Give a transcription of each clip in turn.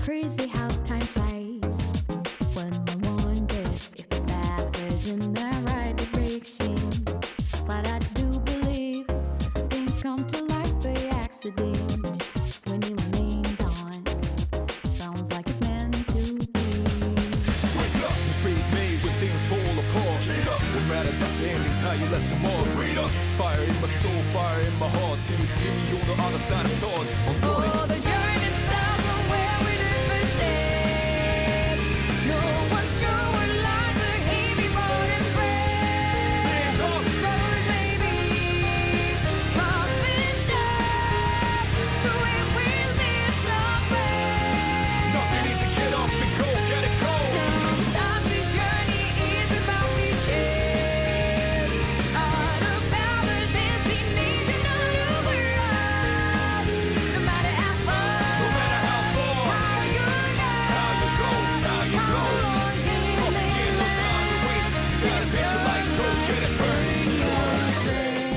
crazy how time flies when I wonder if the path is in the right direction. But I do believe things come to light by accident when it remains on. Sounds like it's meant to be. Wake up, the freeze made when things fall apart. Get up, what matters at the end is how you left them all. Wait up, fire in my soul, fire in my heart. Till you see me on the other side of stars. Oh, the journey starts from where we do first step. No one's sure what lies ahead before them friends. Rose maybe, rough and tough, the way we live somewhere. Nothing easy, get up and go, get it go. Sometimes this journey is about the chase. All about the destination of the world. No matter how far, No matter how far, how you go, how you go, how you how go. long can you Don't live no time to waste. Gotta set your light, go get it burning. your friend?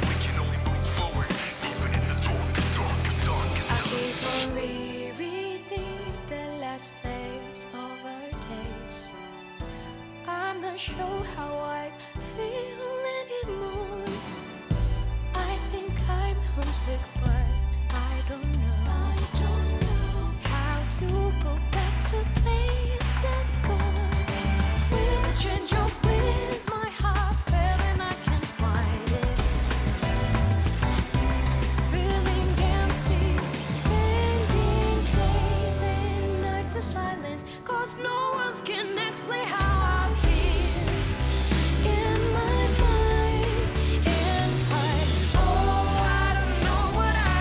We can only move forward, even in the darkest, darkest, darkest I time. keep on rereading the last phase of our days. I'm not sure how I feel anymore. I think I'm homesick, but I don't know. How to go back to the place that's gone. With a change of winds, my heart fell and I can't find it. Feeling empty, spending days and nights in silence, 'cause no one can explain how I feel in my mind and heart. Oh, I don't know what I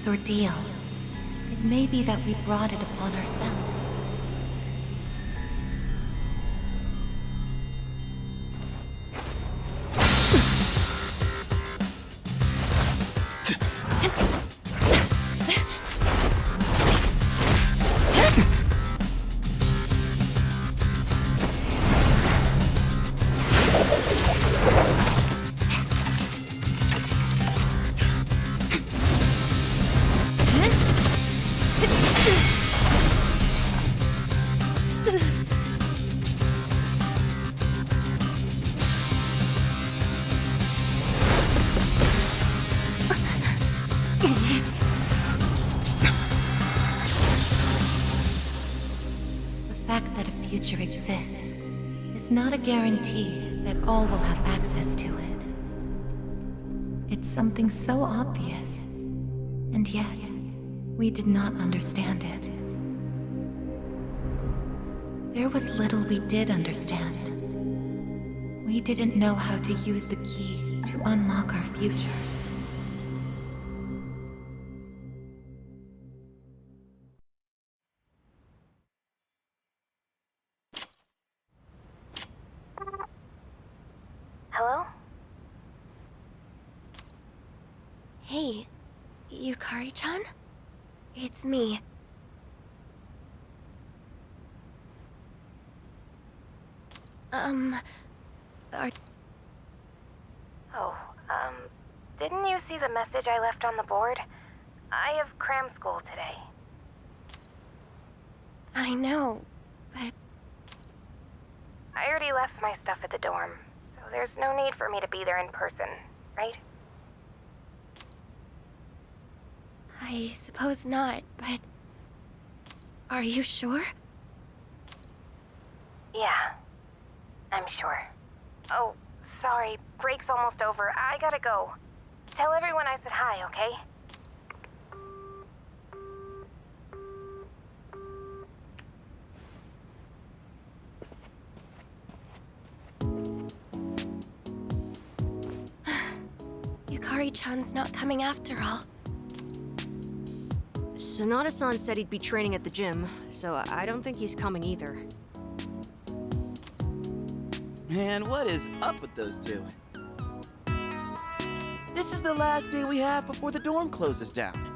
this ordeal, it may be that we brought it upon ourselves. Exists is not a guarantee that all will have access to it. It's something so obvious, and yet we did not understand it. There was little we did understand. We didn't know how to use the key to unlock our future. Hello? Hey, Yukari-chan? It's me. Didn't you see the message I left on the board? I have cram school today. I know, but... I already left my stuff at the dorm, so there's no need for me to be there in person, right? I suppose not, but... Are you sure? Yeah, I'm sure. Oh, sorry, break's almost over. I gotta go. Tell everyone I said hi, okay? Yukari-chan's not coming after all. Sonata-san said he'd be training at the gym, so I don't think he's coming either. Man, what is up with those two? This is the last day we have before the dorm closes down.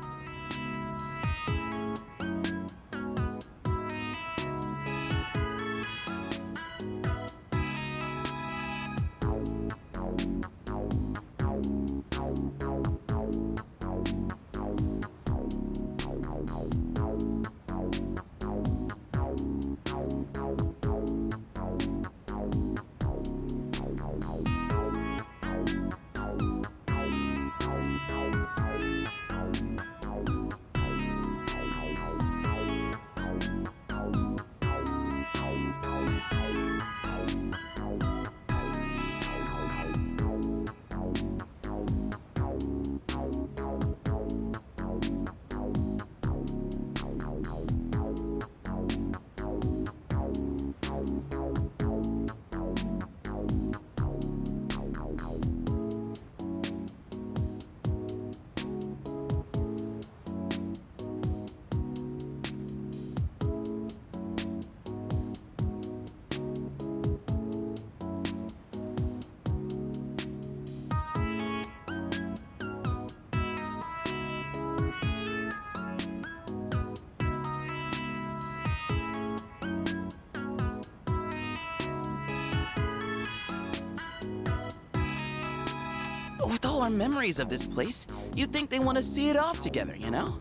With all our memories of this place, you'd think they want to see it off together, you know?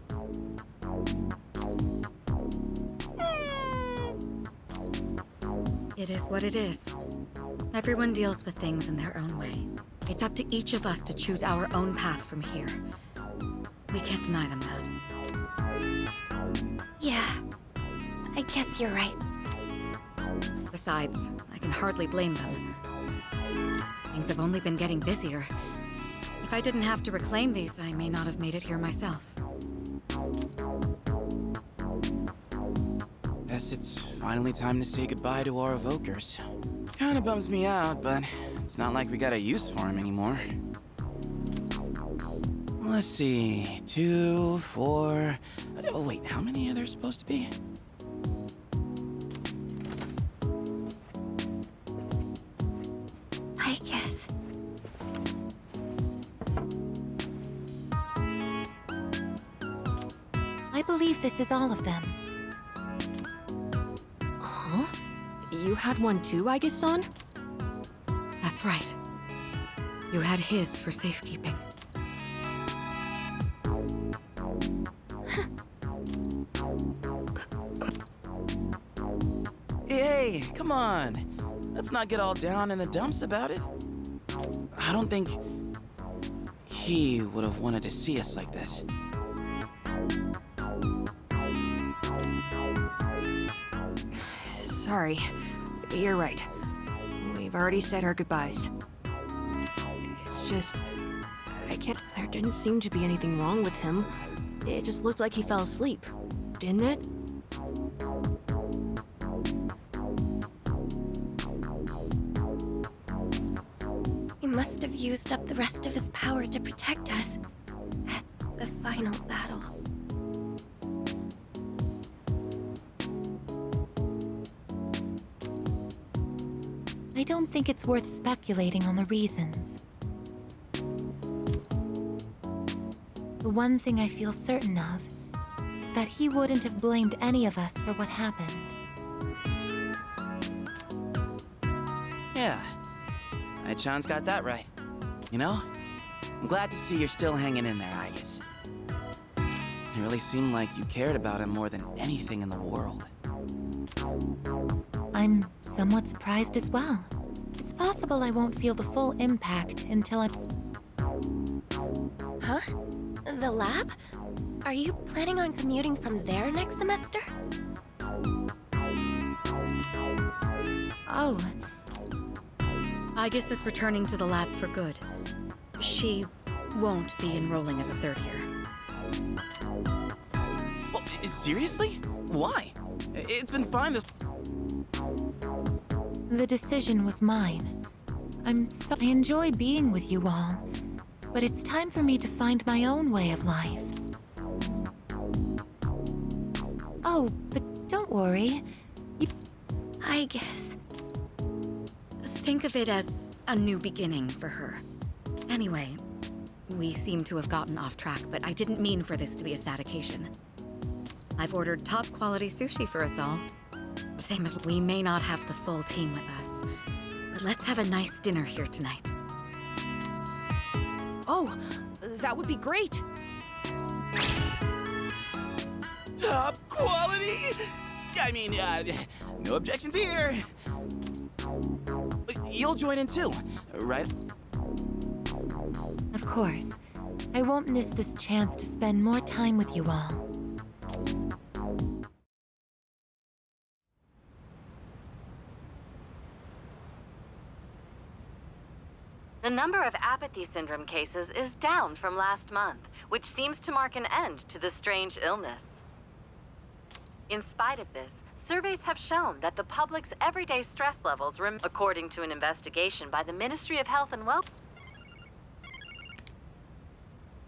It is what it is. Everyone deals with things in their own way. It's up to each of us to choose our own path from here. We can't deny them that. Yeah, I guess you're right. Besides, I can hardly blame them. Things have only been getting busier. If I didn't have to reclaim these, I may not have made it here myself. Guess it's finally time to say goodbye to our evokers. Kinda bums me out, but it's not like we got a use for them anymore. Let's see. 2, 4... Oh, wait, how many are there supposed to be? Aigis. I believe this is all of them. Huh? You had one too, Aigis-san? That's right. You had his for safekeeping. Hey, come on. Let's not get all down in the dumps about it. I don't think he would have wanted to see us like this. Sorry. You're right. We've already said our goodbyes. It's just... I can't... There didn't seem to be anything wrong with him. It just looked like he fell asleep. Didn't it? He must have used up the rest of his power to protect us at the final battle. I don't think it's worth speculating on the reasons. The one thing I feel certain of is that he wouldn't have blamed any of us for what happened. Yeah. Ai-chan's got that right. You know, I'm glad to see you're still hanging in there, Aigis. It really seemed like you cared about him more than anything in the world. I'm somewhat surprised as well. It's possible I won't feel the full impact until I... Huh? The lab? Are you planning on commuting from there next semester? Oh. Aigis is returning to the lab for good. She won't be enrolling as a third year. Well, seriously? Why? It's been fine this... The decision was mine. I enjoy being with you all, but it's time for me to find my own way of life. Oh, but don't worry. I guess. Think of it as a new beginning for her. Anyway, we seem to have gotten off track, but I didn't mean for this to be a sad occasion. I've ordered top quality sushi for us all. Same as we may not have the full team with us, but let's have a nice dinner here tonight. Oh, that would be great. Top quality? I mean, no objections here. You'll join in too, right? Of course. I won't miss this chance to spend more time with you all. The number of apathy syndrome cases is down from last month, which seems to mark an end to the strange illness. In spite of this, surveys have shown that the public's everyday stress levels according to an investigation by the Ministry of Health and Welfare.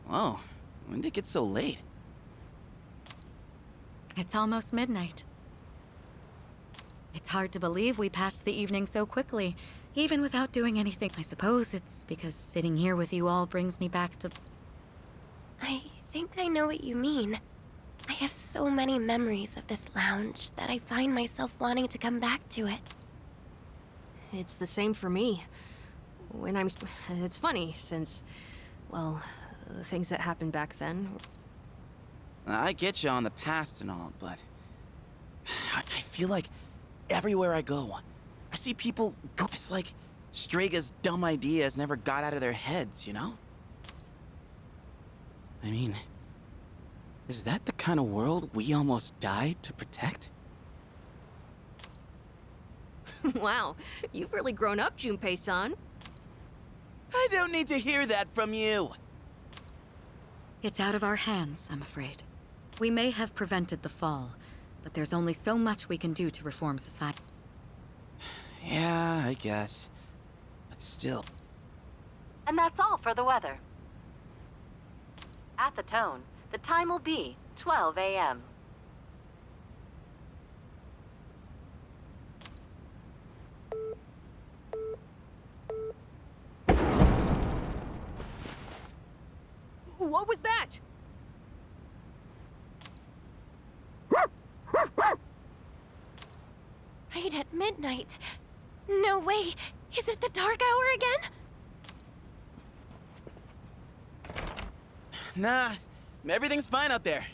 Whoa, when did it get so late? It's almost midnight. It's hard to believe we passed the evening so quickly, even without doing anything. I suppose it's because sitting here with you all brings me back to... I think I know what you mean. I have so many memories of this lounge that I find myself wanting to come back to it. It's the same for me. It's funny, since, well, the things that happened back then. I get you on the past and all, but... I feel like everywhere I go, I see people go... It's like Straga's dumb ideas never got out of their heads, you know? I mean... Is that the kind of world we almost died to protect? Wow, you've really grown up, Junpei-san. I don't need to hear that from you. It's out of our hands, I'm afraid. We may have prevented the fall, but there's only so much we can do to reform society. Yeah, I guess. But still. And that's all for the weather. At the tone, the time will be 12 a.m. What was that? Right at midnight. No way. Is it the dark hour again? Nah, everything's fine out there.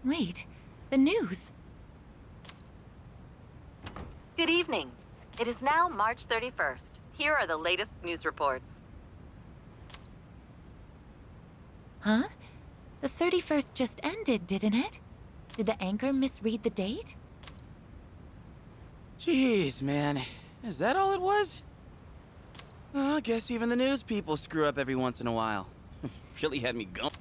Wait, the news. Good evening. It is now March 31st. Here are the latest news reports. Huh? The 31st just ended, didn't it? Did the anchor misread the date? Jeez, man. Is that all it was? Oh, I guess even the news people screw up every once in a while. Really had me going.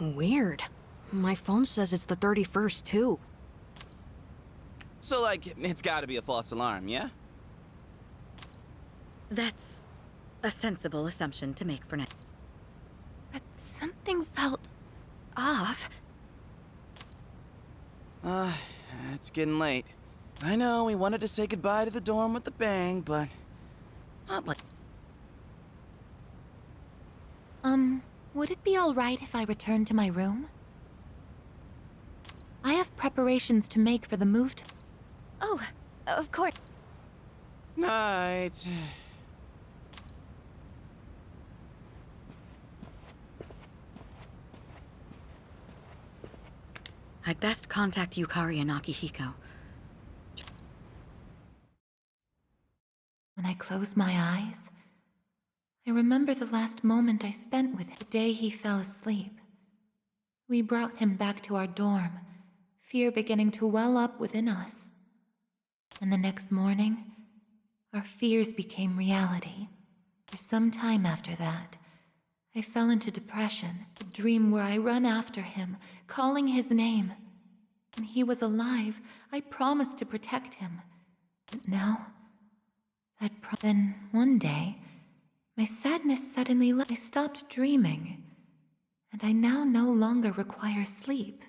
Weird. My phone says it's the 31st, too. So, like, it's gotta be a false alarm, yeah? That's a sensible assumption to make for now. But something felt off. It's getting late. I know we wanted to say goodbye to the dorm with a bang, but not like... Would it be all right if I returned to my room? I have preparations to make for the move to... Oh, of course. Night. I'd best contact Yukari and Akihiko. When I close my eyes, I remember the last moment I spent with him, the day he fell asleep. We brought him back to our dorm, fear beginning to well up within us. And the next morning, our fears became reality. For some time after that, I fell into depression, a dream where I run after him, calling his name. When he was alive, I promised to protect him. But now, then one day, my sadness suddenly left. I stopped dreaming, and I now no longer require sleep.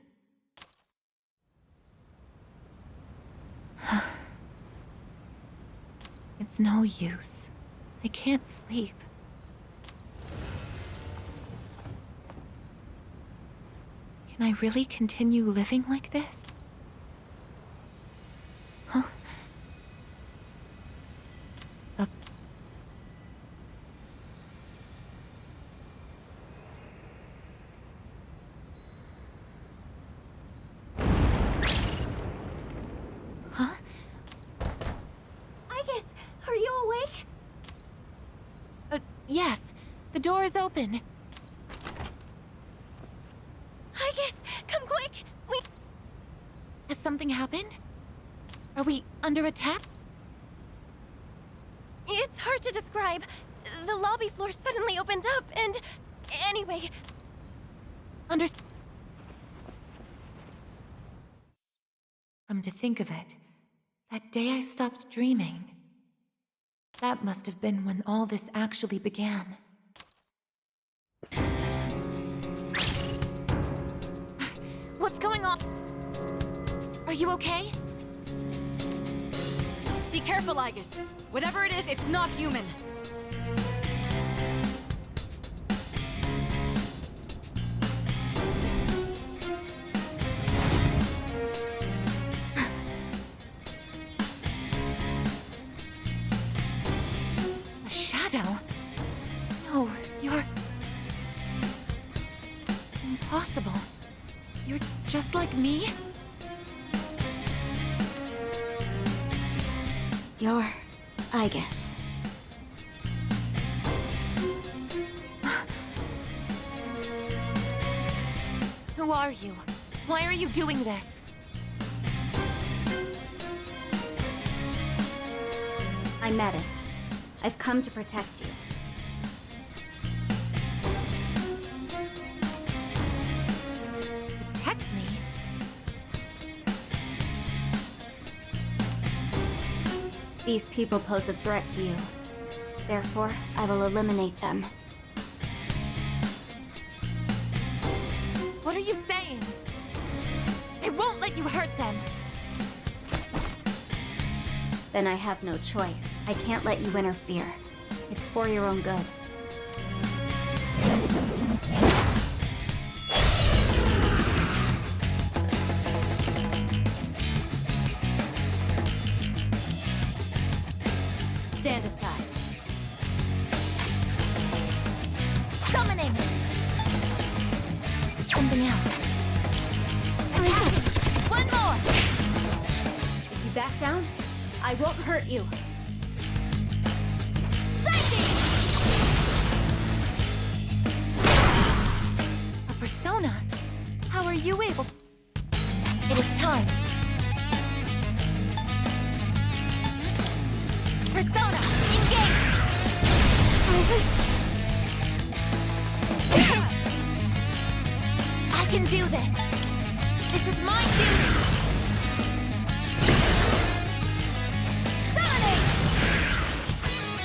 It's no use. I can't sleep. Can I really continue living like this? Huh? Huh? Aigis, are you awake? Yes. The door is open. Aigis, come quick! Has something happened? Are we under attack? It's hard to describe. The lobby floor suddenly opened up and... Anyway... Come to think of it, that day I stopped dreaming. That must have been when all this actually began. What's going on? Are you okay? Be careful, Aigis. Whatever it is, it's not human. A shadow? No, you're... Impossible. You're just like me? You're... Aigis. Who are you? Why are you doing this? I'm Metis. I've come to protect you. Protect me? These people pose a threat to you. Therefore, I will eliminate them. What are you saying? I won't let you hurt them. Then I have no choice. I can't let you interfere. It's for your own good. Stand aside. Summoning! Something else. One more! If you back down, I won't hurt you. A persona? How are you able? It is time. Persona, engage! I can do this. This is my duty. Summoning!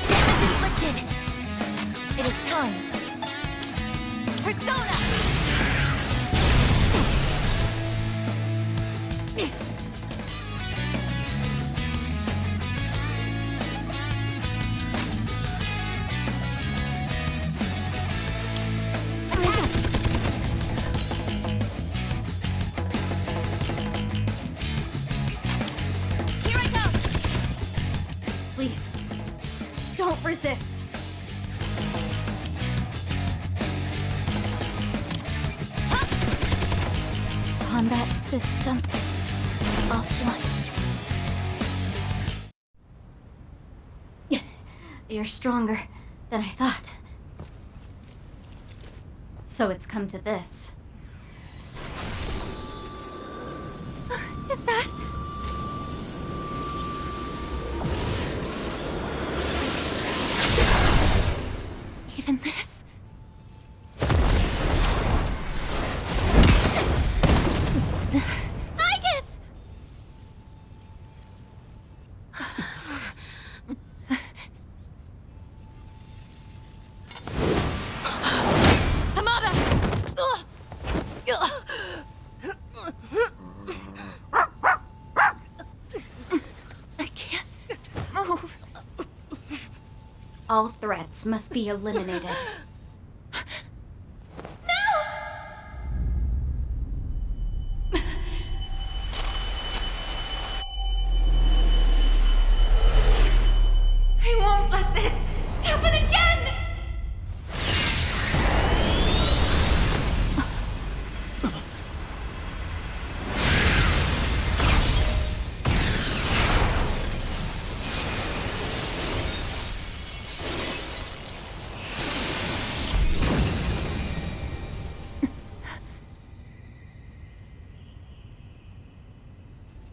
Damage inflicted. It is time. Persona! Here I go! Please, don't resist. Combat system offline. You're stronger than I thought. So it's come to this. Is that... even this? Aigis! Hamada! I can't move. All threats must be eliminated. I won't let this happen again!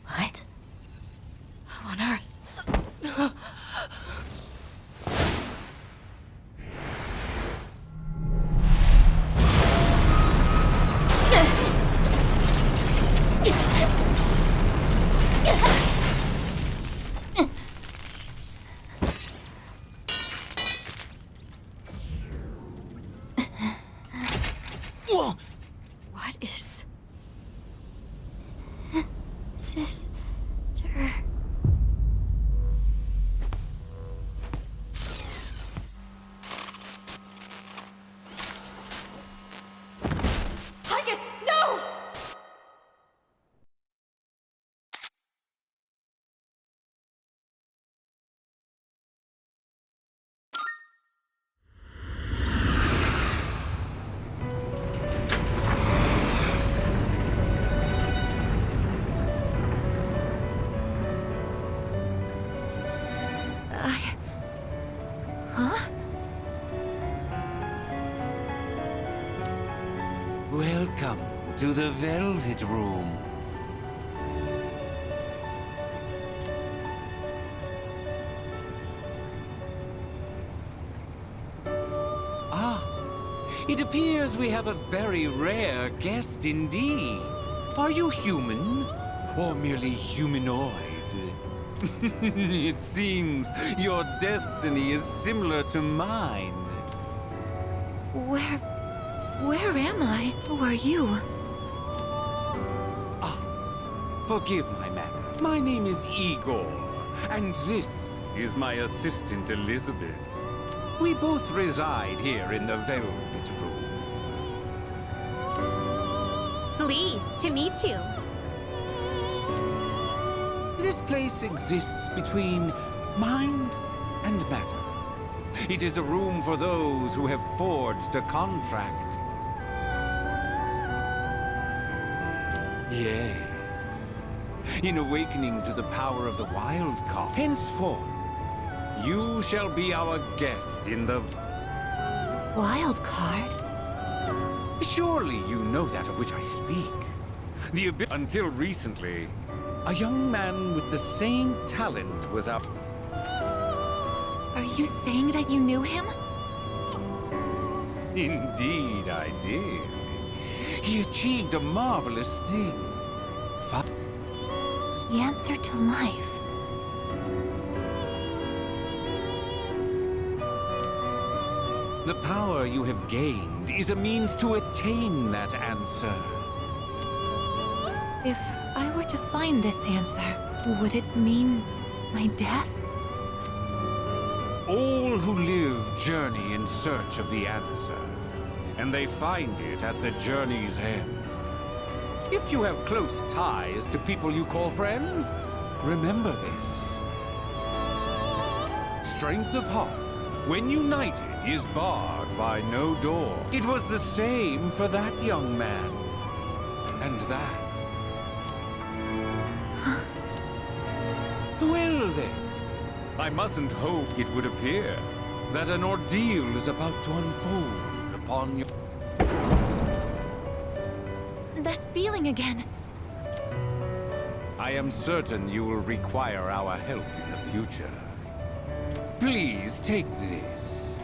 What? How on earth? Whoa! What is... Sister. Aigis, no! Huh? Welcome to the Velvet Room. Ah, it appears we have a very rare guest indeed. Are you human? Or merely humanoid? It seems your destiny is similar to mine. Where am I? Who are you? Forgive my manner. My name is Igor, and this is my assistant Elizabeth. We both reside here in the Velvet Room. Pleased to meet you. This place exists between mind and matter. It is a room for those who have forged a contract. Yes. In awakening to the power of the wild card, henceforth, you shall be our guest in the... Wild card? Surely you know that of which I speak. Until recently, a young man with the same talent was up. Are you saying that you knew him? Indeed, I did. He achieved a marvelous thing. The answer to life. The power you have gained is a means to attain that answer. If I were to find this answer, would it mean my death? All who live journey in search of the answer, and they find it at the journey's end. If you have close ties to people you call friends, remember this. Strength of heart, when united, is barred by no door. It was the same for that young man. And that. Well then, I mustn't hope it would appear that an ordeal is about to unfold upon your... That feeling again. I am certain you will require our help in the future. Please take this.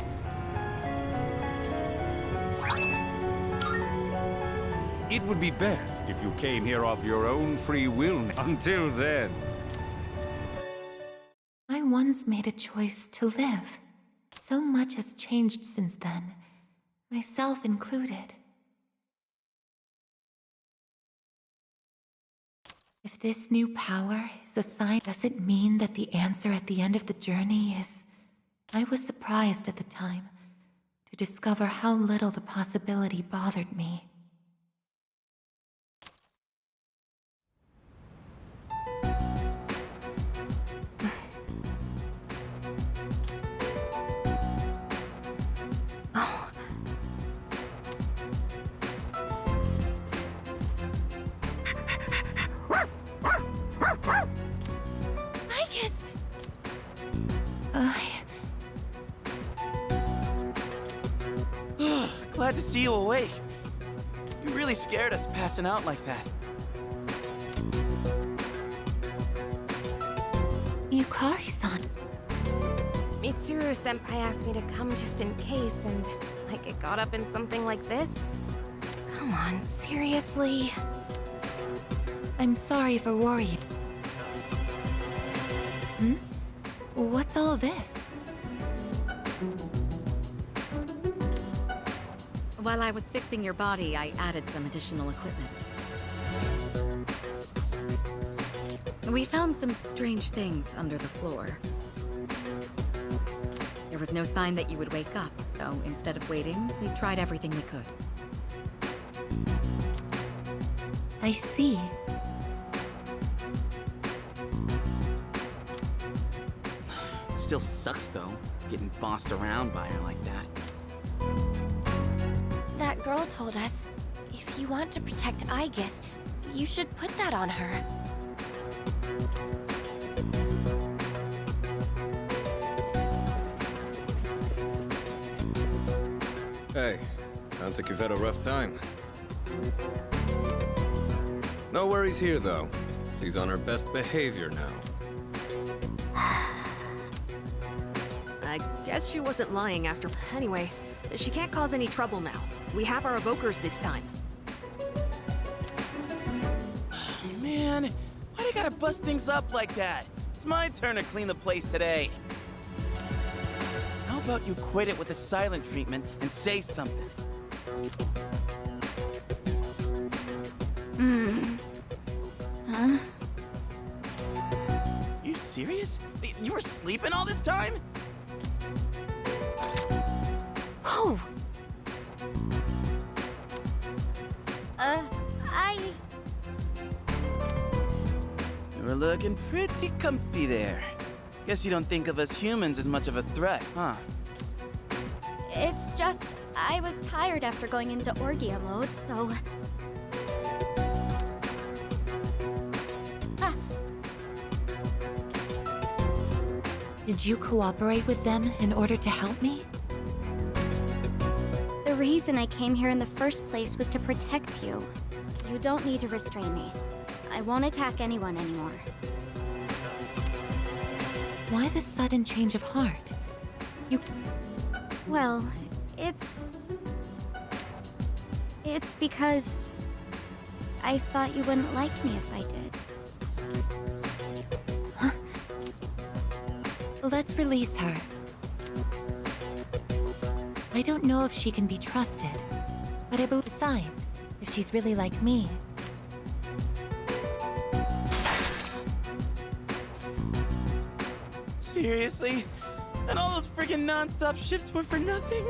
It would be best if you came here of your own free will. Until then... I once made a choice to live. So much has changed since then, myself included. If this new power is a sign, does it mean that the answer at the end of the journey is... I was surprised at the time to discover how little the possibility bothered me. Aigis! Glad to see you awake. You really scared us passing out like that. Yukari-san. Mitsuru-senpai asked me to come just in case, and I get caught up in something like this? Come on, seriously? I'm sorry for worrying. What's all this? While I was fixing your body, I added some additional equipment. We found some strange things under the floor. There was no sign that you would wake up, so instead of waiting, we tried everything we could. I see. Still sucks though, getting bossed around by her like that. That girl told us, if you want to protect Aigis, you should put that on her. Hey, sounds like you've had a rough time. No worries here, though. She's on her best behavior now. I guess she wasn't lying after... Anyway, she can't cause any trouble now. We have our evokers this time. Man, why do you gotta bust things up like that? It's it's my turn to clean the place today. How about you quit it with the silent treatment and say something? Huh? You serious? You were sleeping all this time? Oh! You were looking pretty comfy there. Guess you don't think of us humans as much of a threat, huh? It's just, I was tired after going into Orgia mode, so... Did you cooperate with them in order to help me? The reason I came here in the first place was to protect you. You don't need to restrain me. I won't attack anyone anymore. Why the sudden change of heart? Well, it's because I thought you wouldn't like me if I did. Let's release her. I don't know if she can be trusted, but I believe besides, if she's really like me. Seriously? And all those friggin' non-stop shifts were for nothing?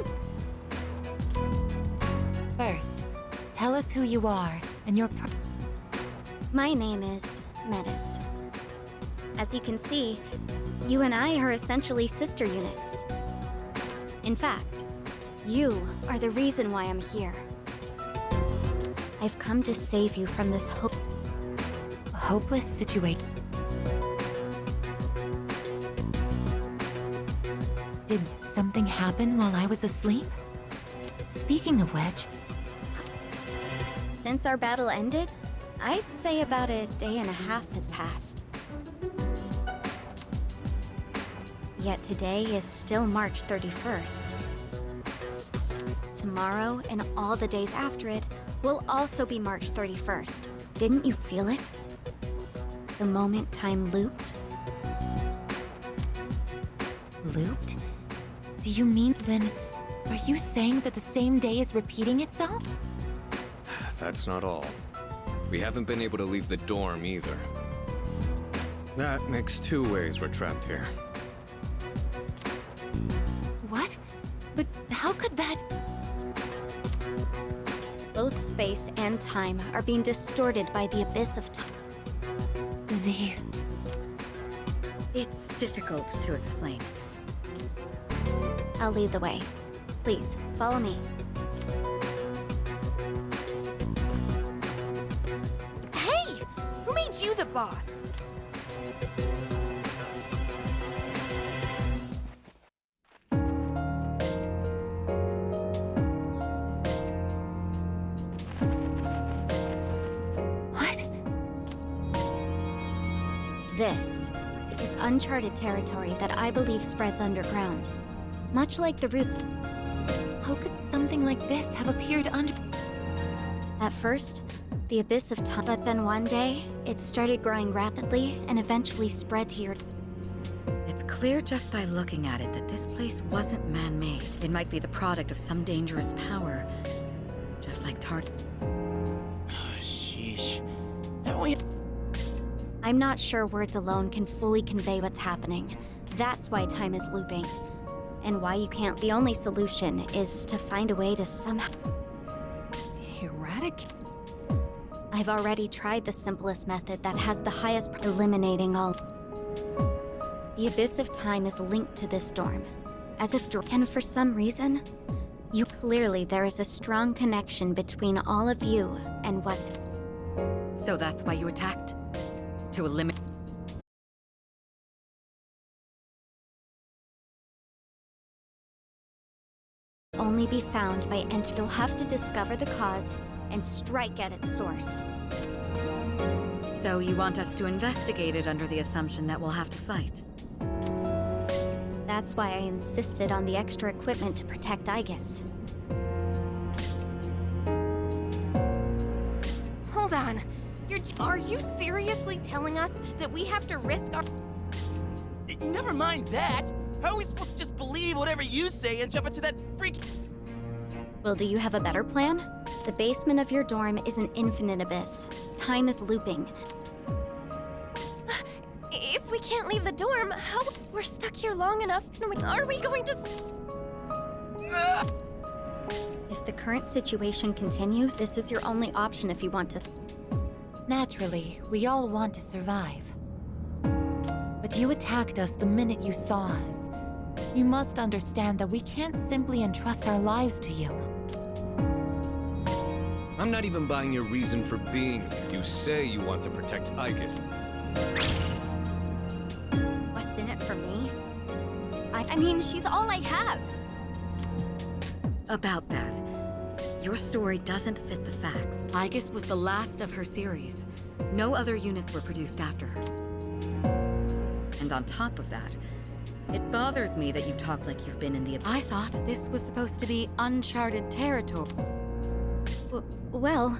First, tell us who you are and your My name is Metis. As you can see, you and I are essentially sister units. In fact, you are the reason why I'm here. I've come to save you from this hopeless situation. Did something happen while I was asleep? Speaking of which... Since our battle ended, I'd say about a day and a half has passed. Yet today is still March 31st. Tomorrow and all the days after it will also be March 31st. Didn't you feel it? The moment time looped? Looped? Do you mean then... Are you saying that the same day is repeating itself? That's not all. We haven't been able to leave the dorm either. That makes 2 ways we're trapped here. What? But how could that... Both space and time are being distorted by the abyss of time. It's difficult to explain. I'll lead the way. Please, follow me. Hey! Who made you the boss? What? This. It's uncharted territory that I believe spreads underground. Much like the roots... How could something like this have appeared under... At first, the abyss of time, but then one day, it started growing rapidly and eventually spread to your... It's clear just by looking at it that this place wasn't man-made. It might be the product of some dangerous power, just like Sheesh. Haven't we... I'm not sure words alone can fully convey what's happening. That's why time is looping. And why you can't... The only solution is to find a way to somehow... Eradicate? I've already tried the simplest method that has the highest eliminating all... The abyss of time is linked to this storm. As if... And for some reason, clearly there is a strong connection between all of you and what's... So that's why you attacked? To eliminate... Only be found by You'll have to discover the cause and strike at its source. So you want us to investigate it under the assumption that we'll have to fight? That's why I insisted on the extra equipment to protect Aigis. Hold on. Are you seriously telling us that we have to risk our... Never mind that. How are we supposed to just believe whatever you say and jump into that freak... Well, do you have a better plan? The basement of your dorm is an infinite abyss. Time is looping. If we can't leave the dorm, how? We're stuck here long enough, and are we going to... If the current situation continues, this is your only option if you want to... Naturally, we all want to survive. But you attacked us the minute you saw us. You must understand that we can't simply entrust our lives to you. I'm not even buying your reason for being here. You say you want to protect Aigis. What's in it for me? I mean, she's all I have. About that, your story doesn't fit the facts. Aigis was the last of her series. No other units were produced after her. And on top of that, it bothers me that you talk like you've been in the... I thought this was supposed to be uncharted territory. Well...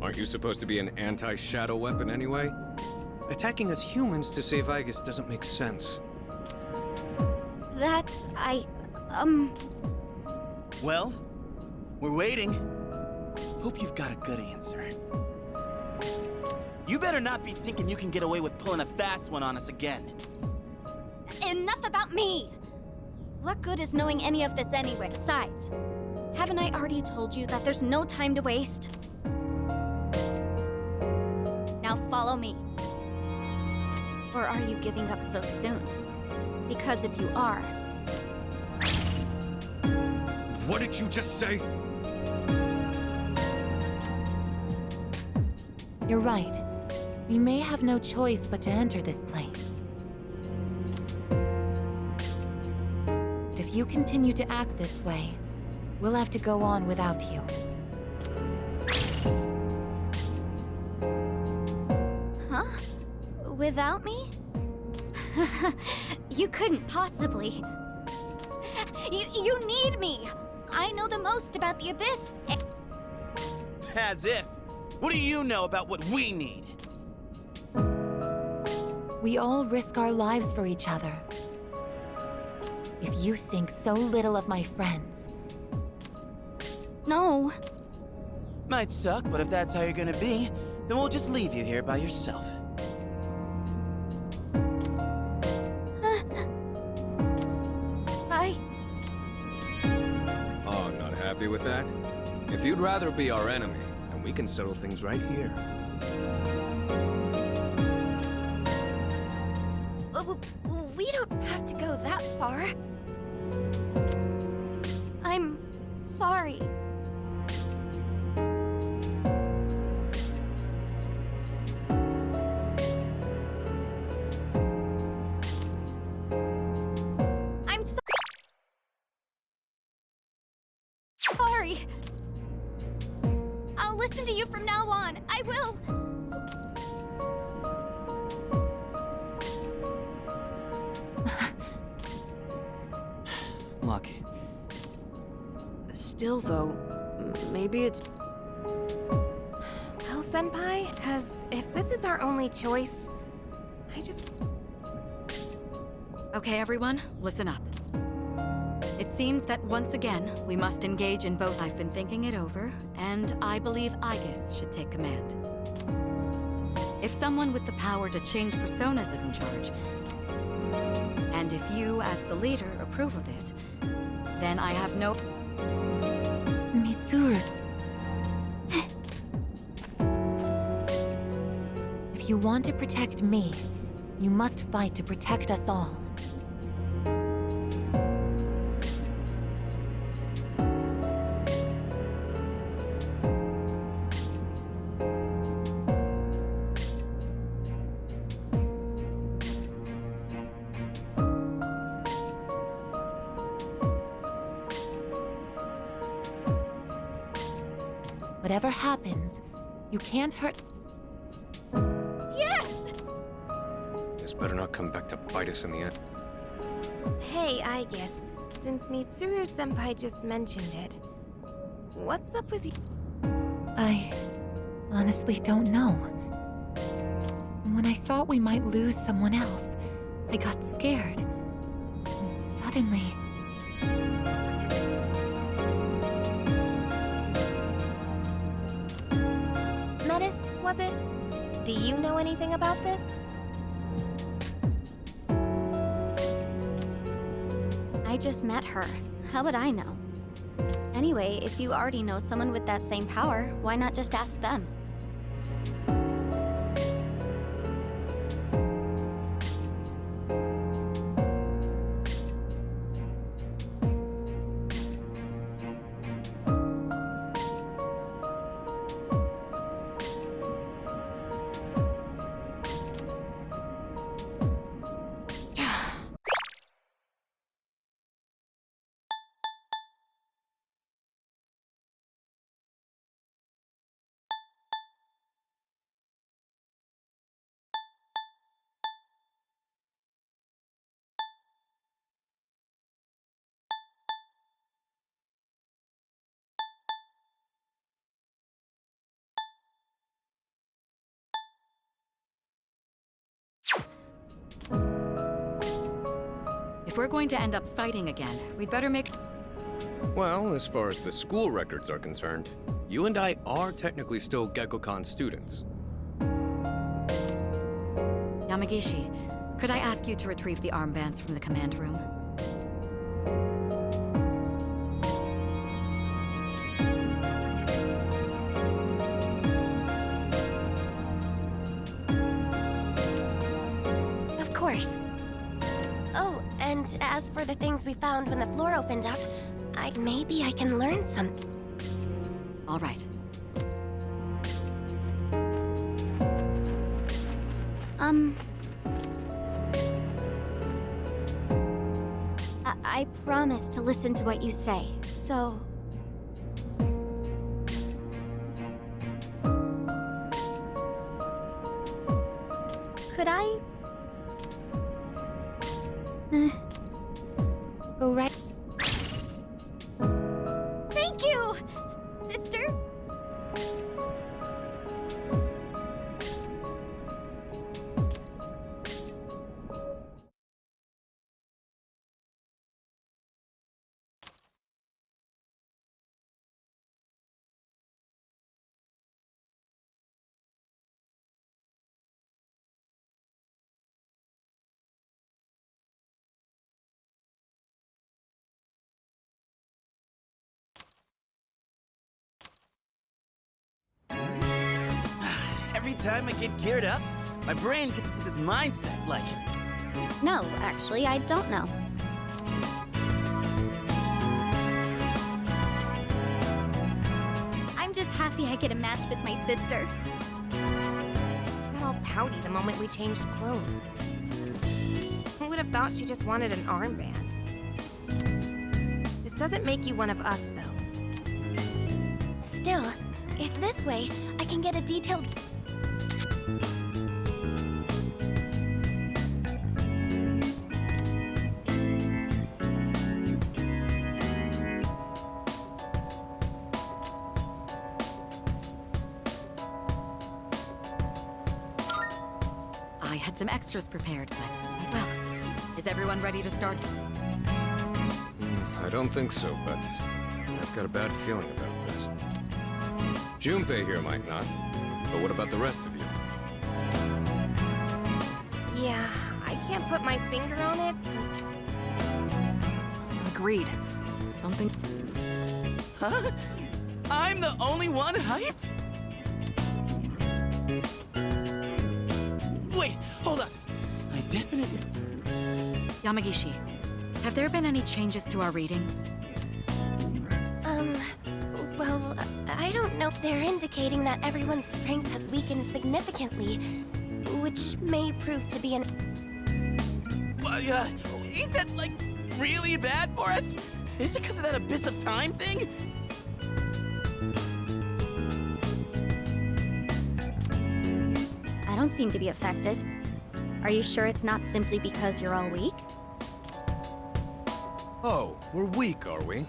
Aren't you supposed to be an anti-shadow weapon anyway? Attacking us humans to save Aigis doesn't make sense. That's... Well, we're waiting. Hope you've got a good answer. You better not be thinking you can get away with pulling a fast one on us again. Enough about me! What good is knowing any of this anyway? Besides, haven't I already told you that there's no time to waste? Now follow me. Or are you giving up so soon? Because if you are... What did you just say? You're right. We may have no choice but to enter this place. But if you continue to act this way, we'll have to go on without you. Huh? Without me? You couldn't possibly. You need me! I know the most about the Abyss. As if. What do you know about what we need? We all risk our lives for each other. If you think so little of my friends... No. Might suck, but if that's how you're gonna be, then we'll just leave you here by yourself. Oh, not happy with that? If you'd rather be our enemy, then we can settle things right here. We don't have to go that far. I'm sorry. I'm sorry. I'll listen to you from now on. I will. Look. Still, though, maybe it's... Well, Senpai, if this is our only choice, I just... Okay, everyone, listen up. It seems that once again, we must engage in both. I've been thinking it over, and I believe Aigis should take command. If someone with the power to change personas is in charge, and if you, as the leader, approve of it, then I have no... Mitsuru. If you want to protect me, you must fight to protect us all. Whatever happens, you can't hurt... Yes! This better not come back to bite us in the end. Hey, Aigis, since Mitsuru-senpai just mentioned it, what's up with you? I honestly don't know. When I thought we might lose someone else, I got scared. And suddenly... Metis, was it? Do you know anything about this? I just met her. How would I know? Anyway, if you already know someone with that same power, why not just ask them? If we're going to end up fighting again, we'd better make... Well, as far as the school records are concerned, you and I are technically still Gekkoukan students. Yamagishi, could I ask you to retrieve the armbands from the command room? Of course. Oh, and as for the things we found when the floor opened up, maybe I can learn something. All right. I promise to listen to what you say, so... Could I... go right... Thank you, sister! Every time I get geared up, my brain gets into this mindset, like... No, actually, I don't know. I'm just happy I get a match with my sister. She got all pouty the moment we changed clothes. Who would have thought she just wanted an armband? This doesn't make you one of us, though. Still, if this way, I can get a detailed... I had some extras prepared, but... Well, is everyone ready to start? I don't think so, but I've got a bad feeling about this. Junpei here might not, but what about the rest of you? Yeah, I can't put my finger on it. Agreed. Something... Huh? I'm the only one hyped? Wait, hold on. I definitely... Yamagishi, have there been any changes to our readings? Well, I don't know. They're indicating that everyone's strength has weakened significantly, which may prove to be an... ain't that, like, really bad for us? Is it because of that Abyss of Time thing? I don't seem to be affected. Are you sure it's not simply because you're all weak? Oh, we're weak, are we?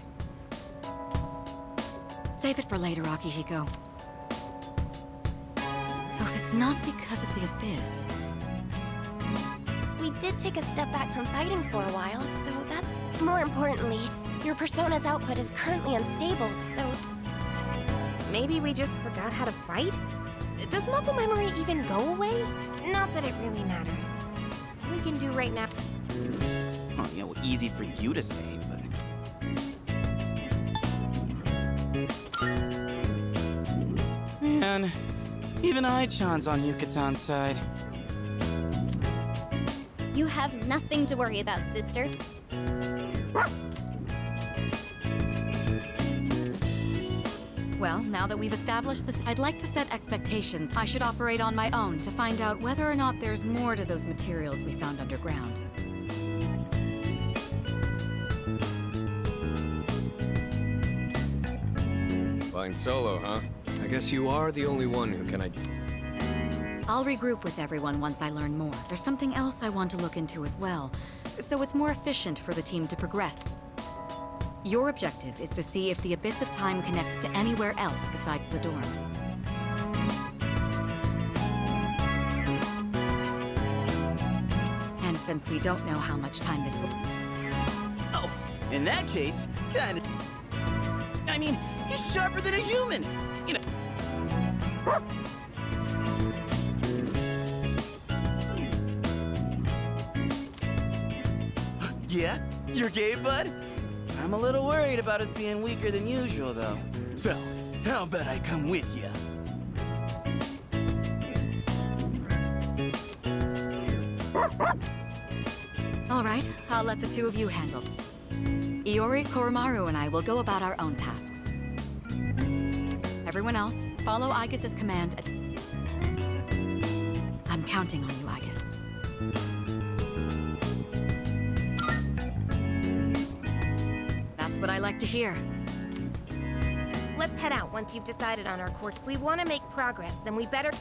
Save it for later, Akihiko. So if it's not because of the Abyss... we did take a step back from fighting for a while, so that's... More importantly, your persona's output is currently unstable, so... Maybe we just forgot how to fight? Does muscle memory even go away? Not that it really matters. We can do right now. Well, you know, easy for you to say, but... Man, even Ai-chan's on Yukatan's side. You have nothing to worry about, sister. Well, now that we've established this, I'd like to set expectations. I should operate on my own to find out whether or not there's more to those materials we found underground. Flying solo, huh? I guess you are the only one who can I'll regroup with everyone once I learn more. There's something else I want to look into as well, so it's more efficient for the team to progress. Your objective is to see if the Abyss of Time connects to anywhere else besides the dorm. And since we don't know how much time this will... Oh, in that case, kinda... I mean, he's sharper than a human, you know. Yeah? You're gay, bud? I'm a little worried about us being weaker than usual, though. So, how about I come with you? All right, I'll let the two of you handle. Iori, Koromaru, and I will go about our own tasks. Everyone else, follow Aigis' command. I'm counting on you, Aigis. That's what I like to hear. Let's head out once you've decided on our course. If we want to make progress, then we better...